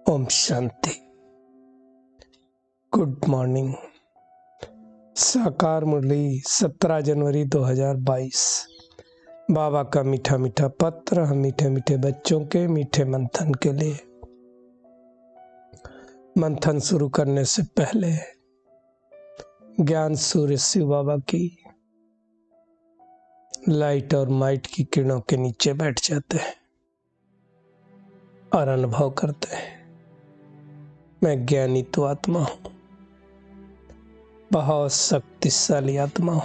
Om Shanti. Good morning. साकार मुरली 17 जनवरी 2022। बाबा का मीठा मीठा पत्र हम मीठे मीठे बच्चों के मीठे मंथन के लिए। मंथन शुरू करने से पहले ज्ञान सूर्य शिव बाबा की लाइट और माइट की किरणों के नीचे बैठ जाते हैं और अनुभव करते हैं, मैं ज्ञानी तो आत्मा हूं, बहुत शक्तिशाली आत्मा हूं।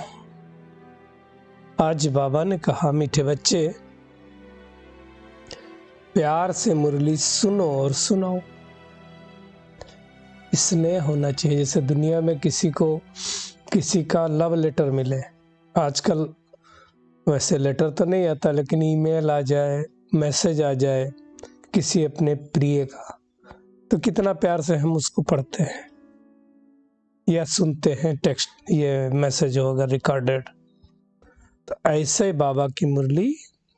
आज बाबा ने कहा, मीठे बच्चे प्यार से मुरली सुनो और सुनाओ। स्नेह होना चाहिए। जैसे दुनिया में किसी को किसी का लव लेटर मिले, आजकल वैसे लेटर तो नहीं आता, लेकिन ईमेल आ जाए, मैसेज आ जाए किसी अपने प्रिय का, तो कितना प्यार से हम उसको पढ़ते हैं या सुनते हैं। टेक्स्ट ये मैसेज हो अगर रिकॉर्डेड, तो ऐसे ही बाबा की मुरली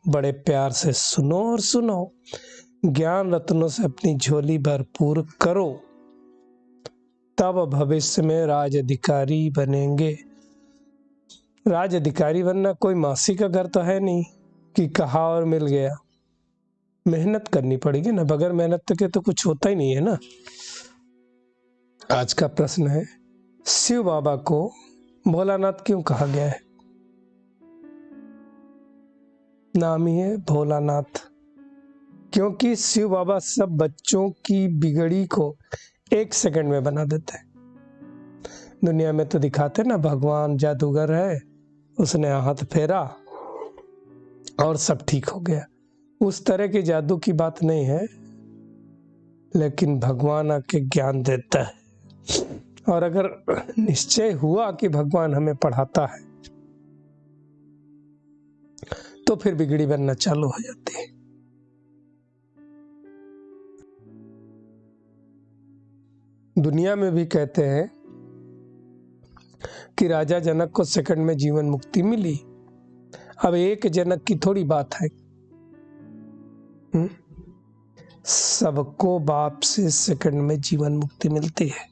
बड़े प्यार से सुनो और सुनाओ। ज्ञान रत्नों से अपनी झोली भरपूर करो, तब भविष्य में राज अधिकारी बनेंगे। राज अधिकारी बनना कोई मासी का घर तो है नहीं कि कहा और मिल गया। मेहनत करनी पड़ेगी ना, बगैर मेहनत के तो कुछ होता ही नहीं है ना। आज का प्रश्न है, शिव बाबा को भोलानाथ क्यों कहा गया है? नाम ही है भोलानाथ, क्योंकि शिव बाबा सब बच्चों की बिगड़ी को 1 सेकंड में बना देते हैं। दुनिया में तो दिखाते ना, भगवान जादूगर है, उसने हाथ फेरा और सब ठीक हो गया। उस तरह के जादू की बात नहीं है, लेकिन भगवान आके ज्ञान देता है। और अगर निश्चय हुआ कि भगवान हमें पढ़ाता है, तो फिर बिगड़ी बनना चालू हो जाती है। दुनिया में भी कहते हैं कि राजा जनक को सेकंड में जीवन मुक्ति मिली। अब एक जनक की थोड़ी बात है, सबको बाप से सेकंड में जीवन मुक्ति मिलती है।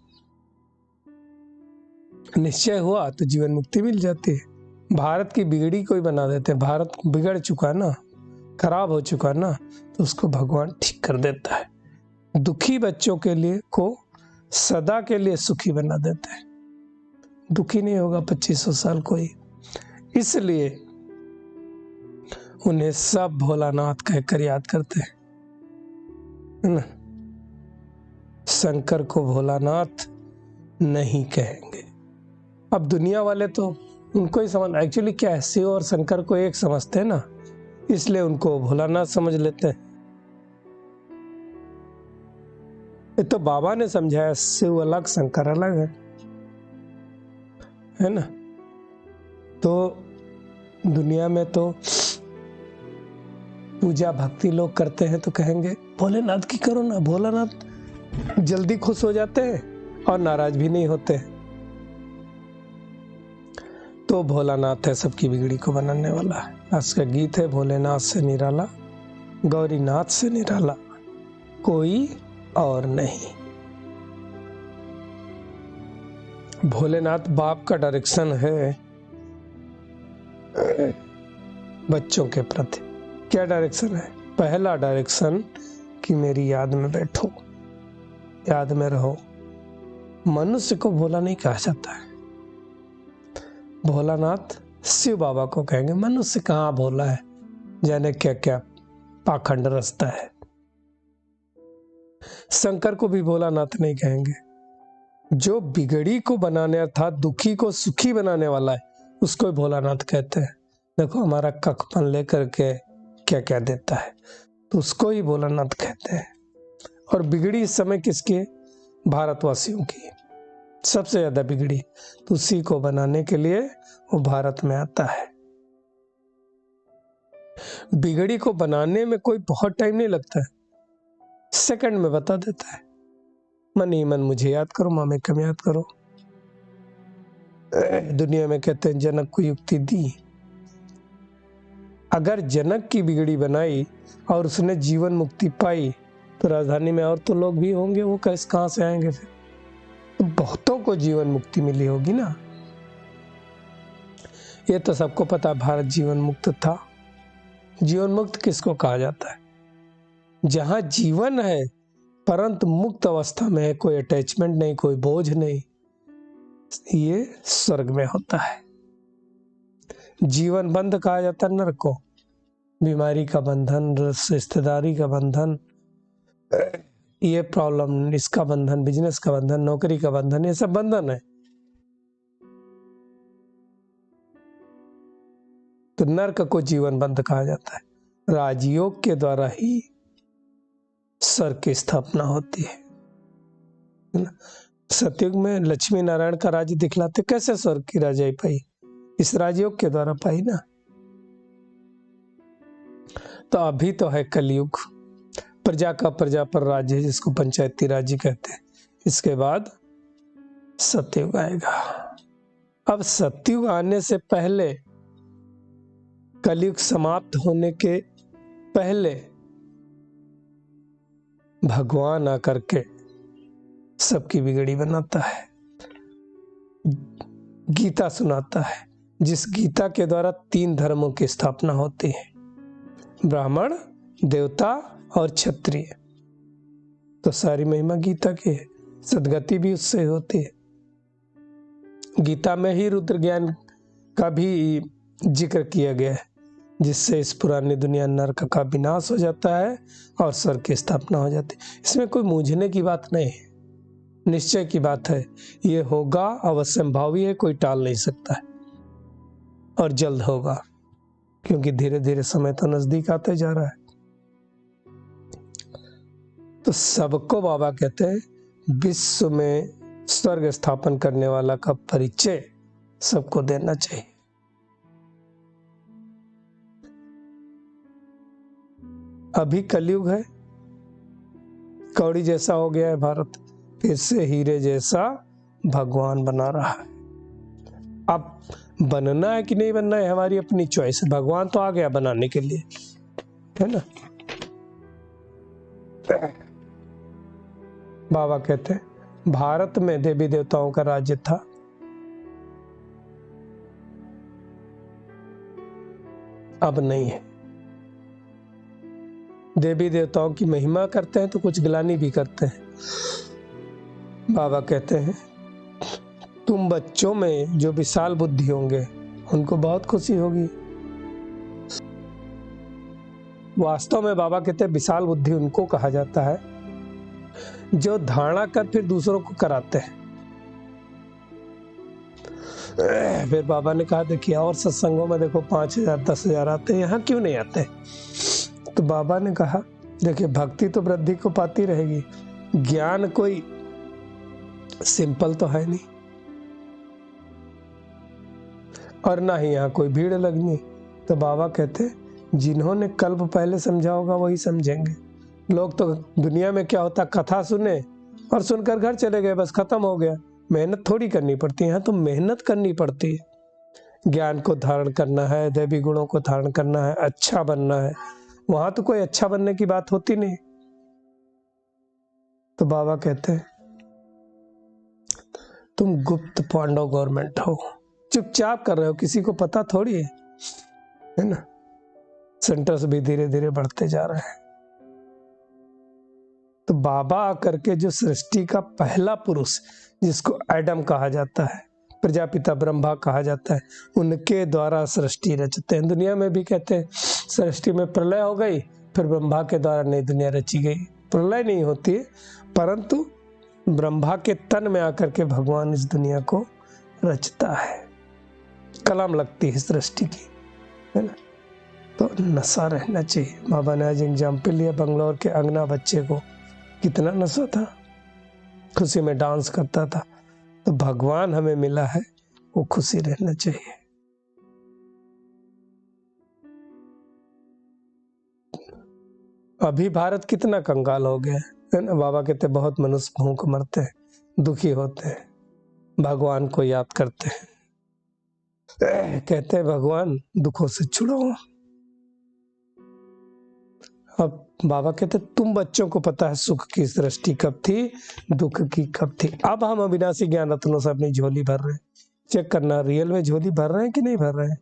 निश्चय हुआ तो जीवन मुक्ति मिल जाती है। भारत की बिगड़ी कोई बना देते हैं। भारत बिगड़ चुका ना, खराब हो चुका ना, तो उसको भगवान ठीक कर देता है। दुखी बच्चों के लिए को सदा के लिए सुखी बना देते हैं। दुखी नहीं होगा 2500 साल कोई। इसलिए उन्हें सब भोलानाथ कहकर याद करते हैं, है ना। शंकर को भोलानाथ नहीं कहेंगे। अब दुनिया वाले तो उनको ही समझ, एक्चुअली क्या है, शिव और शंकर को एक समझते हैं ना, इसलिए उनको भोलानाथ समझ लेते हैं। ये तो बाबा ने समझाया, शिव अलग शंकर अलग है ना। तो दुनिया में तो पूजा भक्ति लोग करते हैं तो कहेंगे भोलेनाथ की करो ना। भोलानाथ जल्दी खुश हो जाते हैं और नाराज भी नहीं होते। तो भोलानाथ है सबकी बिगड़ी को बनाने वाला है। आज का गीत है, भोलेनाथ से निराला, गौरीनाथ से निराला कोई और नहीं। भोलेनाथ बाप का डायरेक्शन है बच्चों के प्रति। क्या डायरेक्शन है? पहला डायरेक्शन कि मेरी याद में बैठो, याद में रहो। मनुष्य को भोला नहीं कहा जाता है। भोलानाथ शिव बाबा को कहेंगे। मनुष्य कहाँ भोला है, जाने क्या क्या पाखंड रचता है। शंकर को भी भोलानाथ नहीं कहेंगे। जो बिगड़ी को बनाने अर्थात दुखी को सुखी बनाने वाला है, उसको ही भोलानाथ कहते हैं। देखो हमारा कखपन लेकर के क्या क्या देता है, तो उसको ही भोलानाथ कहते हैं। और बिगड़ी इस समय किसकी है? भारतवासियों की सबसे ज्यादा बिगड़ी, तो उसी को बनाने के लिए वो भारत में आता है। बिगड़ी को बनाने में कोई बहुत टाइम नहीं लगता है, सेकंड में बता देता है। मन ही मन मुझे याद करो, मामे कम याद करो। दुनिया में कहते हैं जनक को युक्ति दी। अगर जनक की बिगड़ी बनाई और उसने जीवन मुक्ति पाई, तो राजधानी में और तो लोग भी होंगे, वो कैसे कहाँ से आएंगे फिर? तो बहुतों को जीवन मुक्ति मिली होगी ना। ये तो सबको पता, भारत जीवन मुक्त था। जीवन मुक्त किसको कहा जाता है? जहां जीवन है परंतु मुक्त अवस्था में है, कोई अटैचमेंट नहीं, कोई बोझ नहीं, ये स्वर्ग में होता है। जीवन बंध कहा जाता है नरक को, बीमारी का बंधन, रिश्तेदारी का बंधन, ये प्रॉब्लम, इसका बंधन, बिजनेस का बंधन, नौकरी का बंधन, ये सब बंधन है। तो नरक को जीवन बंध कहा जाता है। राजयोग के द्वारा ही स्वर्ग की स्थापना होती है ना। सतयुग में लक्ष्मी नारायण का राज्य दिखलाते, कैसे स्वर्ग की राजाई पाई? इस राजयोग के द्वारा पाई ना। तो अभी तो है कलयुग, प्रजा का प्रजा पर राज्य है, जिसको पंचायती राज्य कहते हैं। इसके बाद सतयुग आएगा। अब सतयुग आने से पहले, कलयुग समाप्त होने के पहले, भगवान आकर के सबकी बिगड़ी बनाता है, गीता सुनाता है, जिस गीता के द्वारा 3 धर्मों की स्थापना होती है, ब्राह्मण, देवता और क्षत्रिय। तो सारी महिमा गीता की है, सदगति भी उससे होती है। गीता में ही रुद्र ज्ञान का भी जिक्र किया गया है, जिससे इस पुरानी दुनिया नरक का विनाश हो जाता है और स्वर्ग की स्थापना हो जाती है। इसमें कोई मूझने की बात नहीं है, निश्चय की बात है। ये होगा, अवश्यंभावी है, कोई टाल नहीं सकता है, और जल्द होगा, क्योंकि धीरे धीरे समय तो नजदीक आते जा रहा है। तो सबको बाबा कहते हैं विश्व में स्वर्ग स्थापन करने वाला का परिचय सबको देना चाहिए। अभी कलयुग है, कौड़ी जैसा हो गया है भारत, फिर से हीरे जैसा भगवान बना रहा है। अब बनना है कि नहीं बनना है हमारी अपनी चॉइस है, भगवान तो आ गया बनाने के लिए, है ना। बाबा कहते हैं भारत में देवी देवताओं का राज्य था, अब नहीं है। देवी देवताओं की महिमा करते हैं तो कुछ गिलानी भी करते हैं। बाबा कहते हैं तुम बच्चों में जो विशाल बुद्धि होंगे उनको बहुत खुशी होगी। वास्तव में बाबा कहते हैं विशाल बुद्धि उनको कहा जाता है जो धारणा कर फिर दूसरों को कराते हैं। फिर बाबा ने कहा देखिए और सत्संगों में देखो 5,000 10,000 आते हैं, यहाँ क्यों नहीं आते? तो बाबा ने कहा देखिए भक्ति तो वृद्धि को पाती रहेगी, ज्ञान कोई सिंपल तो है नहीं, और ना ही यहाँ कोई भीड़ लगनी। तो बाबा कहते जिन्होंने कल्प पहले समझा होगा वही समझेंगे। लोग तो दुनिया में क्या होता, कथा सुने और सुनकर घर चले गए, बस खत्म हो गया। मेहनत थोड़ी करनी पड़ती है, यहाँ तो मेहनत करनी पड़ती है। ज्ञान को धारण करना है, दैवी गुणों को धारण करना है, अच्छा बनना है। वहां तो कोई अच्छा बनने की बात होती नहीं। तो बाबा कहते हैं तुम गुप्त पांडव गवर्नमेंट हो, चुपचाप कर रहे हो, किसी को पता थोड़ी है ना। सेंटर्स भी धीरे धीरे बढ़ते जा रहे हैं। तो बाबा आकर के जो सृष्टि का पहला पुरुष, जिसको एडम कहा जाता है, प्रजापिता ब्रह्मा कहा जाता है, उनके द्वारा सृष्टि रचते हैं। दुनिया में भी कहते हैं सृष्टि में प्रलय हो गई, फिर ब्रह्मा के द्वारा नई दुनिया रची गई। प्रलय नहीं होती है, परंतु ब्रह्मा के तन में आकर के भगवान इस दुनिया को रचता है, कलम लगती है सृष्टि की, है ना। तो नशा रहना चाहिए। बाबा ने आज एग्जाम्पल लिया बंगलौर के अंगना बच्चे को, कितना नशा था, खुशी में डांस करता था। तो भगवान हमें मिला है, वो खुशी रहना चाहिए। अभी भारत कितना कंगाल हो गया है ना। बाबा कहते बहुत मनुष्य भूख मरते हैं, दुखी होते हैं, भगवान को याद करते हैं, कहते हैं भगवान दुखों से छुड़ाओ। अब बाबा कहते तुम बच्चों को पता है सुख की दृष्टि कब थी, दुख की कब थी। अब हम अविनाशी ज्ञान रत्नों से अपनी झोली भर रहे हैं। चेक करना रियल में झोली भर रहे हैं कि नहीं भर रहे हैं।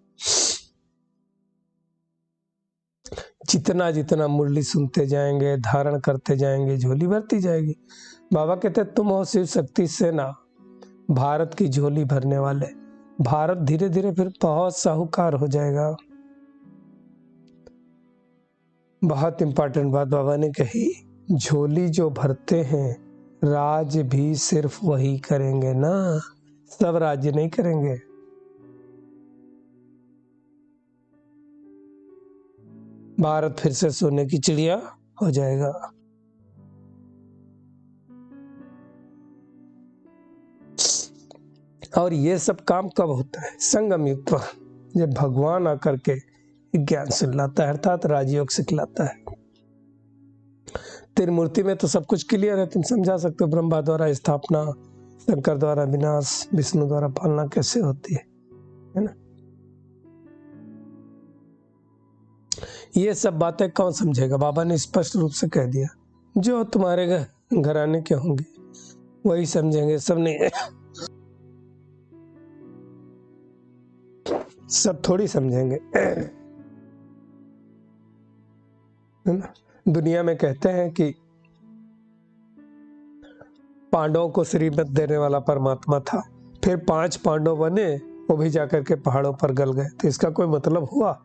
जितना जितना मुरली सुनते जाएंगे, धारण करते जाएंगे, झोली भरती जाएगी। बाबा कहते तुम हो शिव शक्ति सेना, भारत की झोली भरने वाले। भारत धीरे धीरे फिर बहुत साहूकार हो जाएगा। बहुत इंपॉर्टेंट बात बाबा ने कही, झोली जो भरते हैं राज भी सिर्फ वही करेंगे ना, सब राज्य नहीं करेंगे। भारत फिर से सोने की चिड़िया हो जाएगा। और ये सब काम कब होता है? संगम युग पर, जब भगवान आकर के ज्ञान सिखलाता है, अर्थात राजयोग सिखलाता है। त्रिमूर्ति में तो सब कुछ क्लियर है, तुम समझा सकते हो। ब्रह्मा द्वारा स्थापना, शंकर द्वारा विनाश, विष्णु द्वारा पालना कैसे होती है ना। ये सब बातें कौन समझेगा? बाबा ने स्पष्ट रूप से कह दिया, जो तुम्हारे घराने के होंगे वही समझेंगे, सब नहीं, सब थोड़ी समझेंगे है ना। दुनिया में कहते हैं कि पांडवों को श्रीमत देने वाला परमात्मा था, फिर 5 पांडव बने, वो भी जाकर के पहाड़ों पर गल गए, तो इसका कोई मतलब हुआ?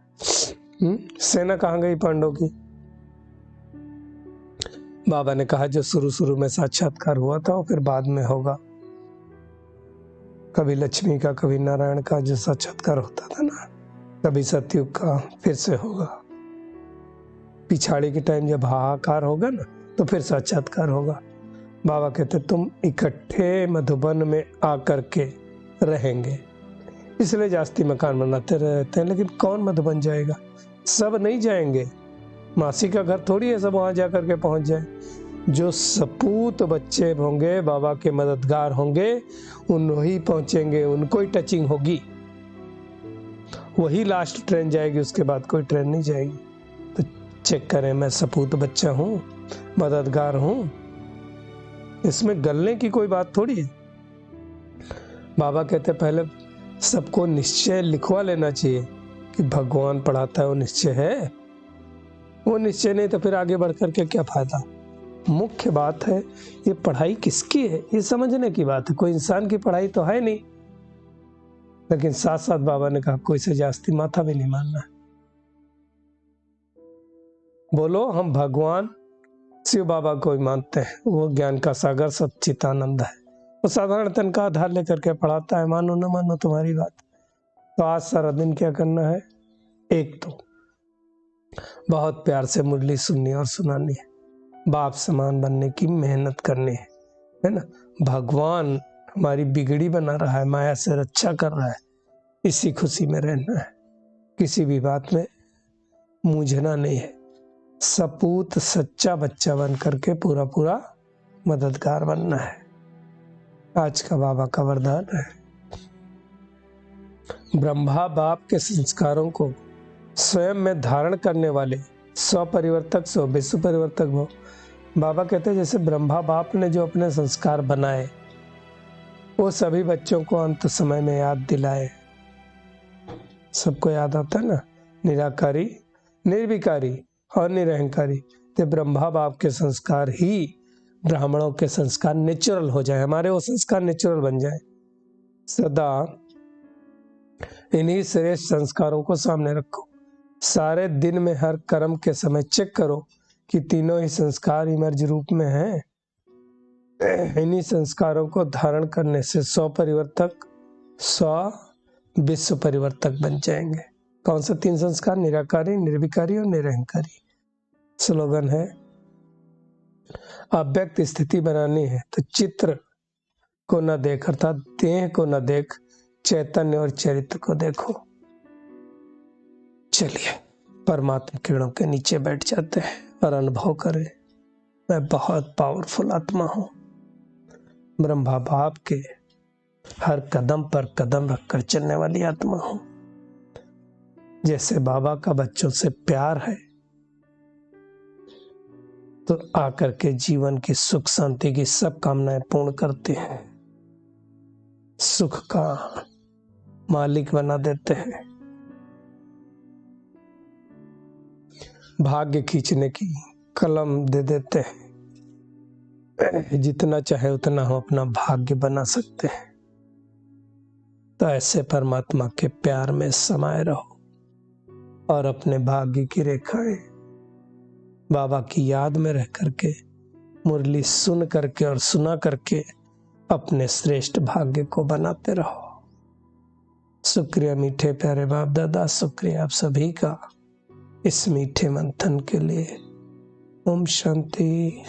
सेना कहाँ गई पांडव की? बाबा ने कहा जो शुरू शुरू में साक्षात्कार हुआ था वो फिर बाद में होगा। कभी लक्ष्मी का, कभी नारायण का जो साक्षात्कार होता था ना, कभी सतयुग का, फिर से होगा। पिछाड़ी के टाइम जब हाहाकार होगा ना, तो फिर साक्षात्कार होगा। बाबा कहते तुम इकट्ठे मधुबन में आकर के रहेंगे, इसलिए जास्ती मकान बनाते रहते हैं। लेकिन कौन मधुबन जाएगा? सब नहीं जाएंगे। मासी का घर थोड़ी है सब वहां जाकर के पहुंच जाए। जो सपूत बच्चे होंगे, बाबा के मददगार होंगे, उन्हीं पहुंचेंगे, उनको ही टचिंग होगी, वही लास्ट ट्रेन जाएगी, उसके बाद कोई ट्रेन नहीं जाएगी। तो चेक करें, मैं सपूत बच्चा हूं, मददगार हूं, इसमें गलने की कोई बात थोड़ी है। बाबा कहते पहले सबको निश्चय लिखवा लेना चाहिए कि भगवान पढ़ाता है, वो निश्चय है। वो निश्चय नहीं तो फिर आगे बढ़ करके क्या फायदा। मुख्य बात है ये पढ़ाई किसकी है, ये समझने की बात है। कोई इंसान की पढ़ाई तो है नहीं, लेकिन साथ साथ बाबा ने कहा कोई से जास्ती माथा भी नहीं मानना। बोलो हम भगवान शिव बाबा को ही मानते हैं, वो ज्ञान का सागर सच्चिदानंद है। वो साधारण तन का आधार लेकर के पढ़ाता है, मानो न मानो तुम्हारी बात। तो आज सारा दिन क्या करना है? एक तो बहुत प्यार से मुरली सुननी और सुनानी है, बाप समान बनने की मेहनत करनी है ना। भगवान हमारी बिगड़ी बना रहा है, माया से रक्षा कर रहा है, इसी खुशी में रहना है। किसी भी बात में मूझना नहीं है। सपूत सच्चा बच्चा बन करके पूरा पूरा मददगार बनना है। आज का बाबा का वरदान है। ब्रह्मा बाप के संस्कारों को स्वयं में धारण करने वाले स्वपरिवर्तक सो विश्व परिवर्तक हो। बाबा कहते हैं जैसे ब्रह्मा बाप ने जो अपने संस्कार बनाए, वो सभी बच्चों को अंत समय में याद दिलाए। सबको याद आता है ना, निराकारी, निर्विकारी और निरहंकारी। तो ब्रह्मा बाप के संस्कार ही ब्राह्मणों के संस्कार नेचुरल हो जाए, हमारे वो संस्कार नेचुरल बन जाए। सदा इन्हीं श्रेष्ठ संस्कारों को सामने रखो। सारे दिन में हर कर्म के समय चेक करो कि तीनों ही संस्कार इमर्ज रूप में हैं। इन्हीं संस्कारों को धारण करने से स्व परिवर्तक, स्व विश्व परिवर्तक बन जाएंगे। कौन सा 3 संस्कार? निराकारी, निर्विकारी और निरहंकारी। स्लोगन है, अव्यक्त स्थिति बनानी है तो चित्र को न देख, अर्थात देह को न देख, चैतन्य और चरित्र को देखो। चलिए परमात्मा किरणों के नीचे बैठ जाते हैं और अनुभव करें, मैं बहुत पावरफुल आत्मा हूं। ब्रह्मा बाप के हर कदम पर कदम रखकर चलने वाली आत्मा हूं। जैसे बाबा का बच्चों से प्यार है, तो आकर के जीवन की सुख शांति की सब कामनाएं पूर्ण करते हैं, सुख का मालिक बना देते हैं। भाग्य खींचने की कलम दे देते हैं, जितना चाहे उतना हम अपना भाग्य बना सकते हैं। तो ऐसे परमात्मा के प्यार में समाये रहो और अपने भाग्य की रेखाएं बाबा की याद में रह करके, मुरली सुन करके और सुना करके अपने श्रेष्ठ भाग्य को बनाते रहो। शुक्रिया मीठे प्यारे बाप दादा, शुक्रिया आप सभी का इस मीठे मंथन के लिए। ओम शांति।